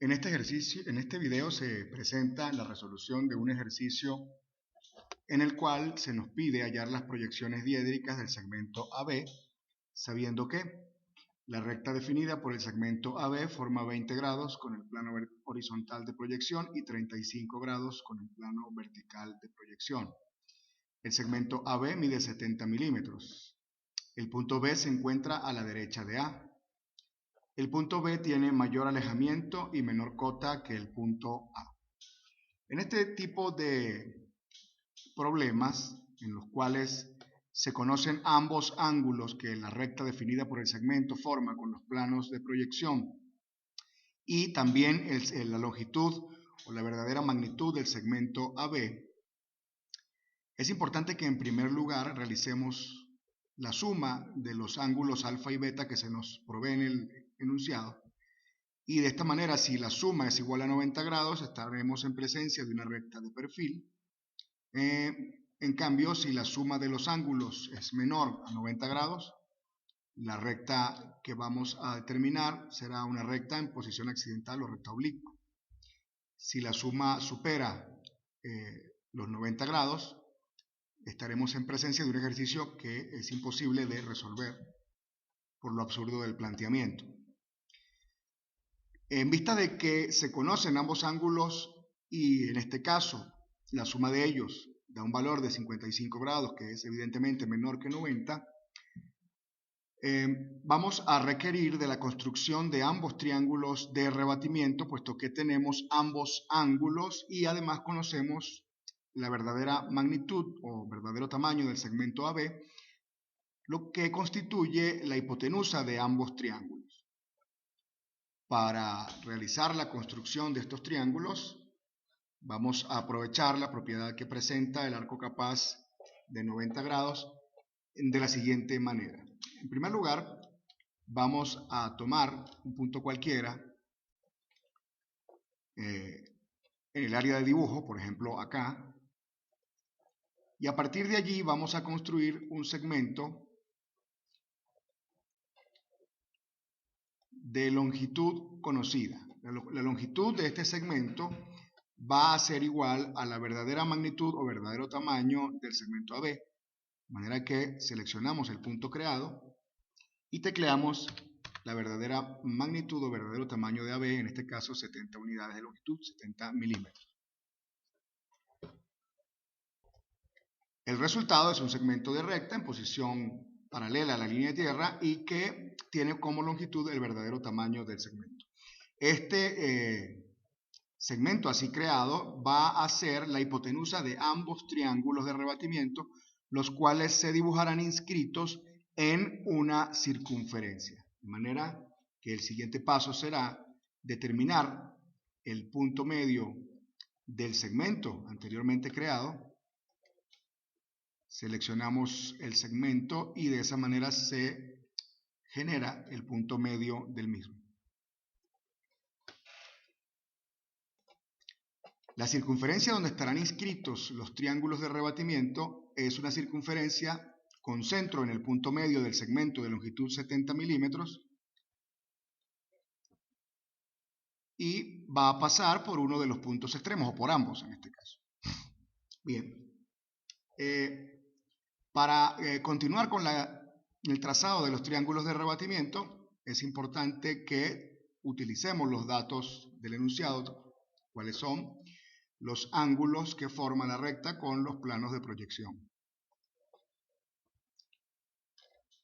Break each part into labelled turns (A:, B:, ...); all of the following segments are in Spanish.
A: En este video se presenta la resolución de un ejercicio en el cual se nos pide hallar las proyecciones diédricas del segmento AB, sabiendo que la recta definida por el segmento AB forma 20 grados con el plano horizontal de proyección y 35 grados con el plano vertical de proyección. El segmento AB mide 70 milímetros. El punto B se encuentra a la derecha de A. El punto B tiene mayor alejamiento y menor cota que el punto A. En este tipo de problemas, en los cuales se conocen ambos ángulos que la recta definida por el segmento forma con los planos de proyección y también la longitud o la verdadera magnitud del segmento AB, es importante que en primer lugar realicemos la suma de los ángulos alfa y beta que se nos provee en el enunciado. Y de esta manera, si la suma es igual a 90 grados, estaremos en presencia de una recta de perfil. En cambio, si la suma de los ángulos es menor a 90 grados, la recta que vamos a determinar será una recta en posición accidental o recta oblicua. Si la suma supera los 90 grados, estaremos en presencia de un ejercicio que es imposible de resolver por lo absurdo del planteamiento. En vista de que se conocen ambos ángulos y en este caso la suma de ellos da un valor de 55 grados, que es evidentemente menor que 90, vamos a requerir de la construcción de ambos triángulos de rebatimiento, puesto que tenemos ambos ángulos y además conocemos la verdadera magnitud o verdadero tamaño del segmento AB, lo que constituye la hipotenusa de ambos triángulos. Para realizar la construcción de estos triángulos, vamos a aprovechar la propiedad que presenta el arco capaz de 90 grados de la siguiente manera. En primer lugar, vamos a tomar un punto cualquiera en el área de dibujo, por ejemplo acá, y a partir de allí vamos a construir un segmento de longitud conocida. La longitud de este segmento va a ser igual a la verdadera magnitud o verdadero tamaño del segmento AB. De manera que seleccionamos el punto creado y tecleamos la verdadera magnitud o verdadero tamaño de AB, en este caso 70 unidades de longitud, 70 milímetros. El resultado es un segmento de recta en posición paralela a la línea de tierra y que tiene como longitud el verdadero tamaño del segmento. Este segmento así creado va a ser la hipotenusa de ambos triángulos de rebatimiento, los cuales se dibujarán inscritos en una circunferencia. De manera que el siguiente paso será determinar el punto medio del segmento anteriormente creado. Seleccionamos el segmento y de esa manera se genera el punto medio del mismo. La circunferencia donde estarán inscritos los triángulos de rebatimiento es una circunferencia con centro en el punto medio del segmento de longitud 70 milímetros y va a pasar por uno de los puntos extremos, o por ambos en este caso. Bien. Para continuar con el trazado de los triángulos de rebatimiento, es importante que utilicemos los datos del enunciado, cuáles son los ángulos que forman la recta con los planos de proyección.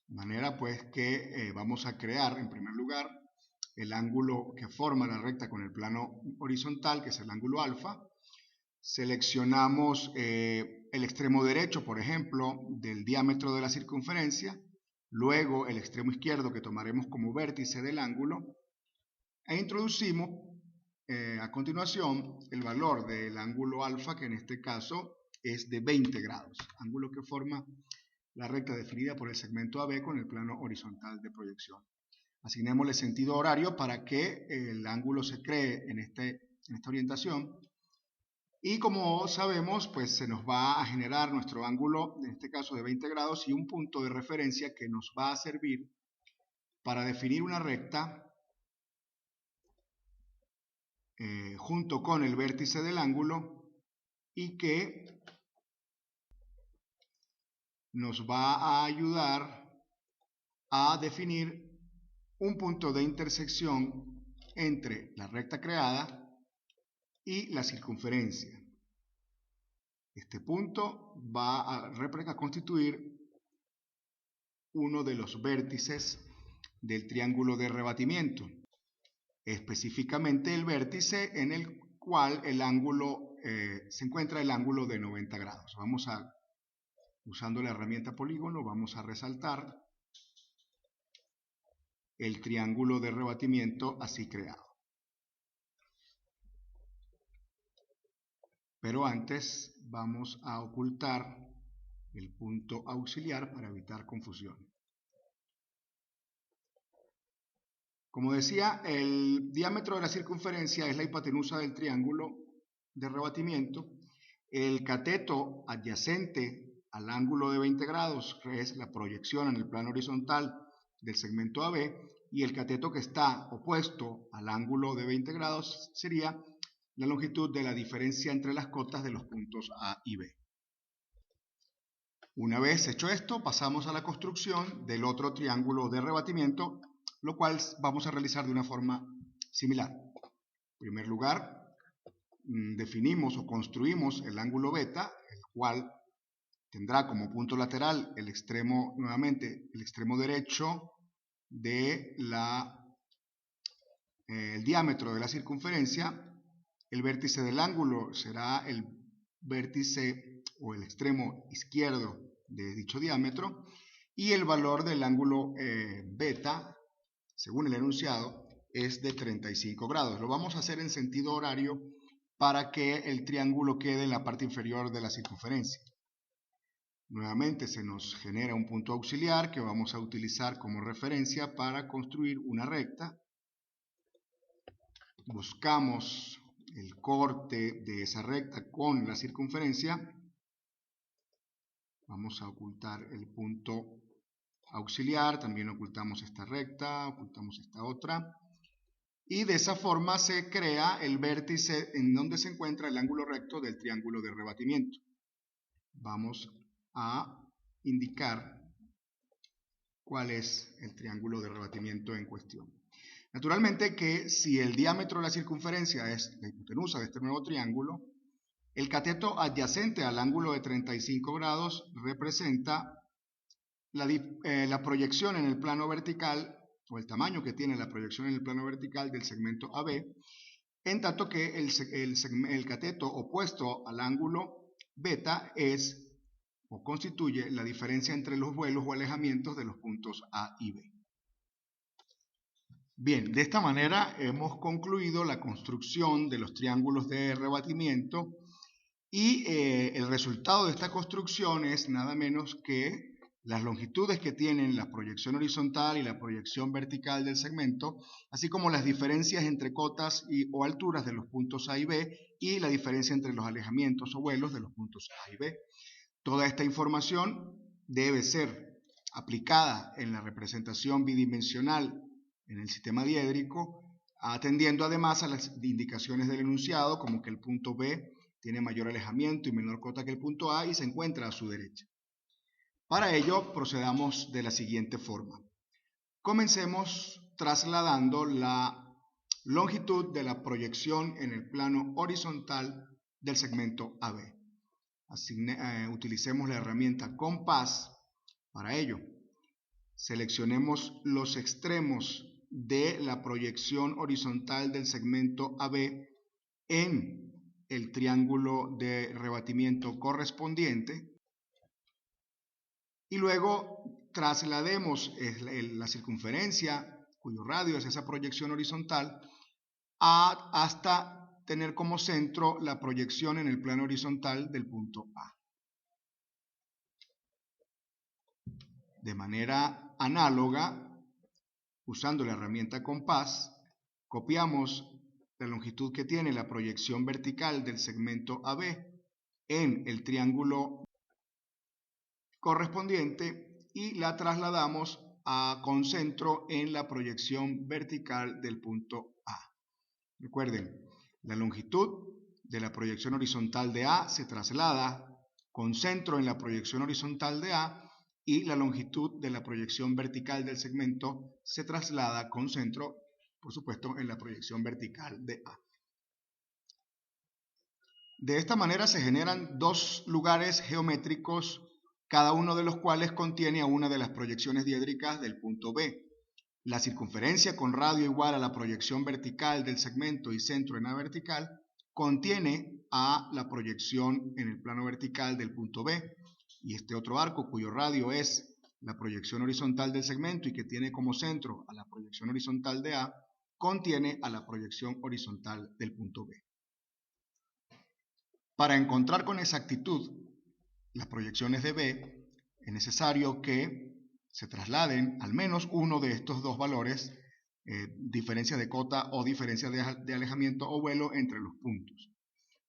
A: De manera pues que vamos a crear en primer lugar el ángulo que forma la recta con el plano horizontal, que es el ángulo alfa. Seleccionamos el extremo derecho, por ejemplo, del diámetro de la circunferencia, luego el extremo izquierdo que tomaremos como vértice del ángulo, e introducimos a continuación el valor del ángulo alfa, que en este caso es de 20 grados, ángulo que forma la recta definida por el segmento AB con el plano horizontal de proyección. Asignémosle sentido horario para que el ángulo se cree en esta orientación. Y como sabemos, pues se nos va a generar nuestro ángulo, en este caso de 20 grados, y un punto de referencia que nos va a servir para definir una recta junto con el vértice del ángulo y que nos va a ayudar a definir un punto de intersección entre la recta creada y la circunferencia. Este punto va a constituir uno de los vértices del triángulo de rebatimiento, específicamente el vértice en el cual el ángulo se encuentra el ángulo de 90 grados. Usando la herramienta polígono, vamos a resaltar el triángulo de rebatimiento así creado. Pero antes vamos a ocultar el punto auxiliar para evitar confusión. Como decía, el diámetro de la circunferencia es la hipotenusa del triángulo de rebatimiento. El cateto adyacente al ángulo de 20 grados, que es la proyección en el plano horizontal del segmento AB, y el cateto que está opuesto al ángulo de 20 grados sería la longitud de la diferencia entre las cotas de los puntos A y B. Una vez hecho esto, pasamos a la construcción del otro triángulo de rebatimiento, lo cual vamos a realizar de una forma similar. En primer lugar, definimos o construimos el ángulo beta, el cual tendrá como punto lateral el extremo, nuevamente, el extremo derecho de el diámetro de la circunferencia. El vértice del ángulo será el vértice o el extremo izquierdo de dicho diámetro, y el valor del ángulo beta, según el enunciado, es de 35 grados. Lo vamos a hacer en sentido horario para que el triángulo quede en la parte inferior de la circunferencia. Nuevamente se nos genera un punto auxiliar que vamos a utilizar como referencia para construir una recta. Buscamos el corte de esa recta con la circunferencia. Vamos a ocultar el punto auxiliar, también ocultamos esta recta, ocultamos esta otra. Y de esa forma se crea el vértice en donde se encuentra el ángulo recto del triángulo de rebatimiento. Vamos a indicar cuál es el triángulo de rebatimiento en cuestión. Naturalmente que si el diámetro de la circunferencia es la hipotenusa de este nuevo triángulo, el cateto adyacente al ángulo de 35 grados representa la proyección en el plano vertical, o el tamaño que tiene la proyección en el plano vertical del segmento AB, en tanto que el cateto opuesto al ángulo beta es o constituye la diferencia entre los vuelos o alejamientos de los puntos A y B. Bien, de esta manera hemos concluido la construcción de los triángulos de rebatimiento y el resultado de esta construcción es nada menos que las longitudes que tienen la proyección horizontal y la proyección vertical del segmento, así como las diferencias entre cotas o alturas de los puntos A y B y la diferencia entre los alejamientos o vuelos de los puntos A y B. Toda esta información debe ser aplicada en la representación bidimensional en el sistema diédrico, atendiendo además a las indicaciones del enunciado, como que el punto B tiene mayor alejamiento y menor cota que el punto A y se encuentra a su derecha. Para ello procedamos de la siguiente forma. Comencemos trasladando la longitud de la proyección en el plano horizontal del segmento AB. Utilicemos la herramienta compás para ello. Seleccionemos los extremos de la proyección horizontal del segmento AB en el triángulo de rebatimiento correspondiente y luego traslademos la circunferencia cuyo radio es esa proyección horizontal hasta tener como centro la proyección en el plano horizontal del punto A. De manera análoga, usando la herramienta compás, copiamos la longitud que tiene la proyección vertical del segmento AB en el triángulo correspondiente y la trasladamos con centro en la proyección vertical del punto A. Recuerden, La longitud de la proyección horizontal de A se traslada con centro en la proyección horizontal de A y la longitud de la proyección vertical del segmento se traslada con centro, por supuesto, en la proyección vertical de A. De esta manera se generan dos lugares geométricos, cada uno de los cuales contiene a una de las proyecciones diédricas del punto B. La circunferencia con radio igual a la proyección vertical del segmento y centro en A vertical contiene a la proyección en el plano vertical del punto B, y este otro arco cuyo radio es la proyección horizontal del segmento y que tiene como centro a la proyección horizontal de A, contiene a la proyección horizontal del punto B. Para encontrar con exactitud las proyecciones de B, es necesario que se trasladen al menos uno de estos dos valores, diferencia de cota o diferencia de alejamiento o vuelo entre los puntos.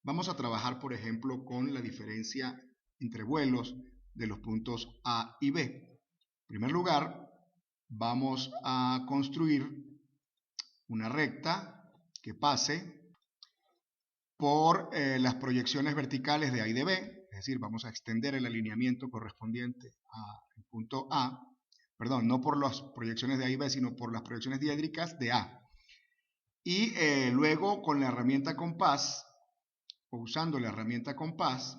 A: Vamos a trabajar, por ejemplo, con la diferencia entre vuelos de los puntos A y B. En primer lugar, vamos a construir una recta que pase por las proyecciones verticales de A y de B, es decir, vamos a extender el alineamiento correspondiente al punto A, perdón, no por las proyecciones de A y B, sino por las proyecciones diédricas de A. Y luego con la herramienta compás, o usando la herramienta compás,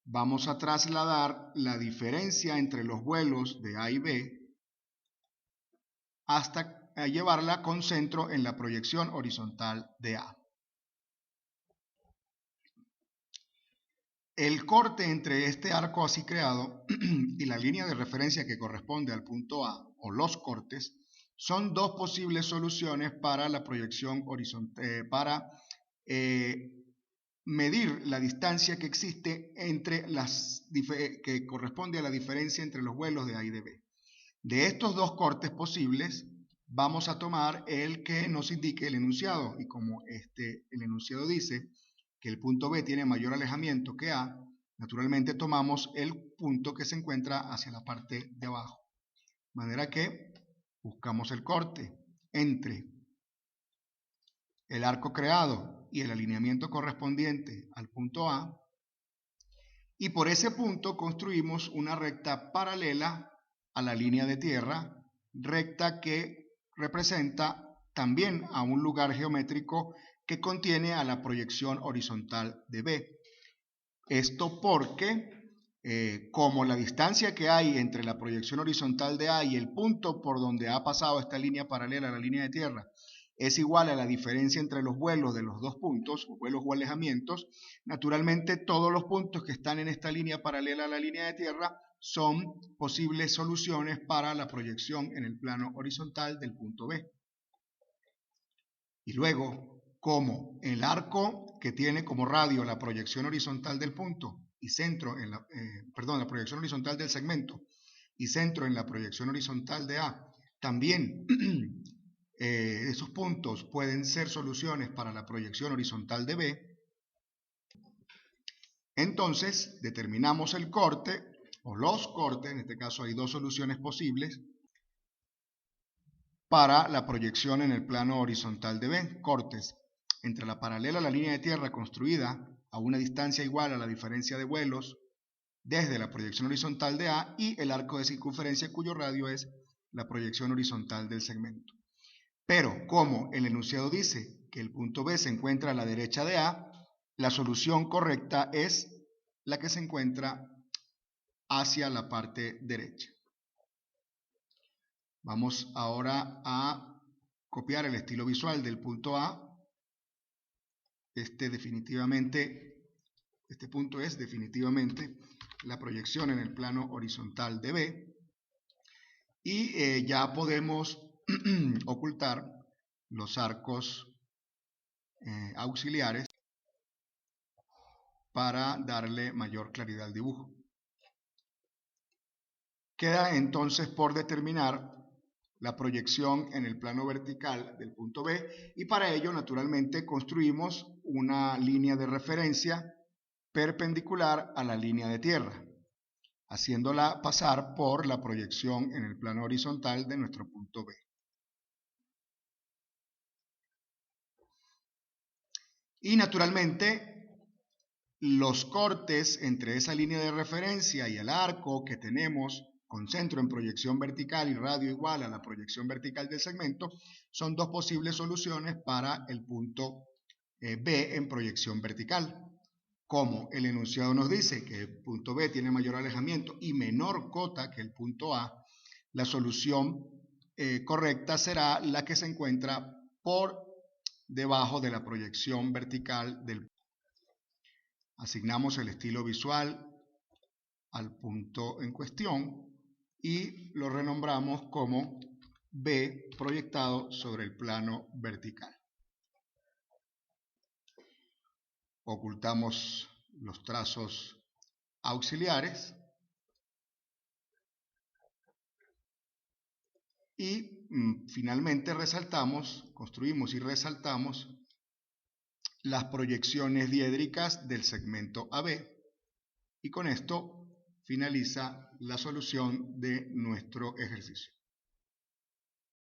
A: vamos a trasladar la diferencia entre los vuelos de A y B hasta llevarla con centro en la proyección horizontal de A. El corte entre este arco así creado y la línea de referencia que corresponde al punto A, o los cortes, son dos posibles soluciones para la proyección horizontal, para medir la distancia que existe entre que corresponde a la diferencia entre los vuelos de A y de B. De estos dos cortes posibles, vamos a tomar el que nos indique el enunciado, y como el enunciado dice que el punto B tiene mayor alejamiento que A, naturalmente tomamos el punto que se encuentra hacia la parte de abajo. De manera que buscamos el corte entre el arco creado y el alineamiento correspondiente al punto A, y por ese punto construimos una recta paralela a la línea de tierra, recta que representa también a un lugar geométrico que contiene a la proyección horizontal de B. Esto porque, como la distancia que hay entre la proyección horizontal de A y el punto por donde ha pasado esta línea paralela a la línea de tierra es igual a la diferencia entre los vuelos de los dos puntos, o vuelos o alejamientos, naturalmente todos los puntos que están en esta línea paralela a la línea de tierra son posibles soluciones para la proyección en el plano horizontal del punto B. Y luego, como el arco que tiene como radio la proyección horizontal del punto y centro en la proyección horizontal del segmento y centro en la proyección horizontal de A, también esos puntos pueden ser soluciones para la proyección horizontal de B, entonces determinamos el corte o los cortes, en este caso hay dos soluciones posibles, para la proyección en el plano horizontal de B, cortes entre la paralela a la línea de tierra construida a una distancia igual a la diferencia de vuelos desde la proyección horizontal de A y el arco de circunferencia cuyo radio es la proyección horizontal del segmento. Pero como el enunciado dice que el punto B se encuentra a la derecha de A, la solución correcta es la que se encuentra hacia la parte derecha. Vamos ahora a copiar el estilo visual del punto A. Este punto es definitivamente la proyección en el plano horizontal de B. Y ya podemos ocultar los arcos auxiliares para darle mayor claridad al dibujo. Queda entonces por determinar la proyección en el plano vertical del punto B, y para ello naturalmente construimos una línea de referencia perpendicular a la línea de tierra, haciéndola pasar por la proyección en el plano horizontal de nuestro punto B. Y naturalmente, los cortes entre esa línea de referencia y el arco que tenemos con centro en proyección vertical y radio igual a la proyección vertical del segmento, son dos posibles soluciones para el punto B en proyección vertical. Como el enunciado nos dice que el punto B tiene mayor alejamiento y menor cota que el punto A, la solución correcta será la que se encuentra por debajo de la proyección vertical del punto. Asignamos el estilo visual al punto en cuestión y lo renombramos como B proyectado sobre el plano vertical. Ocultamos los trazos auxiliares y finalmente construimos y resaltamos las proyecciones diédricas del segmento AB, y con esto finaliza la solución de nuestro ejercicio.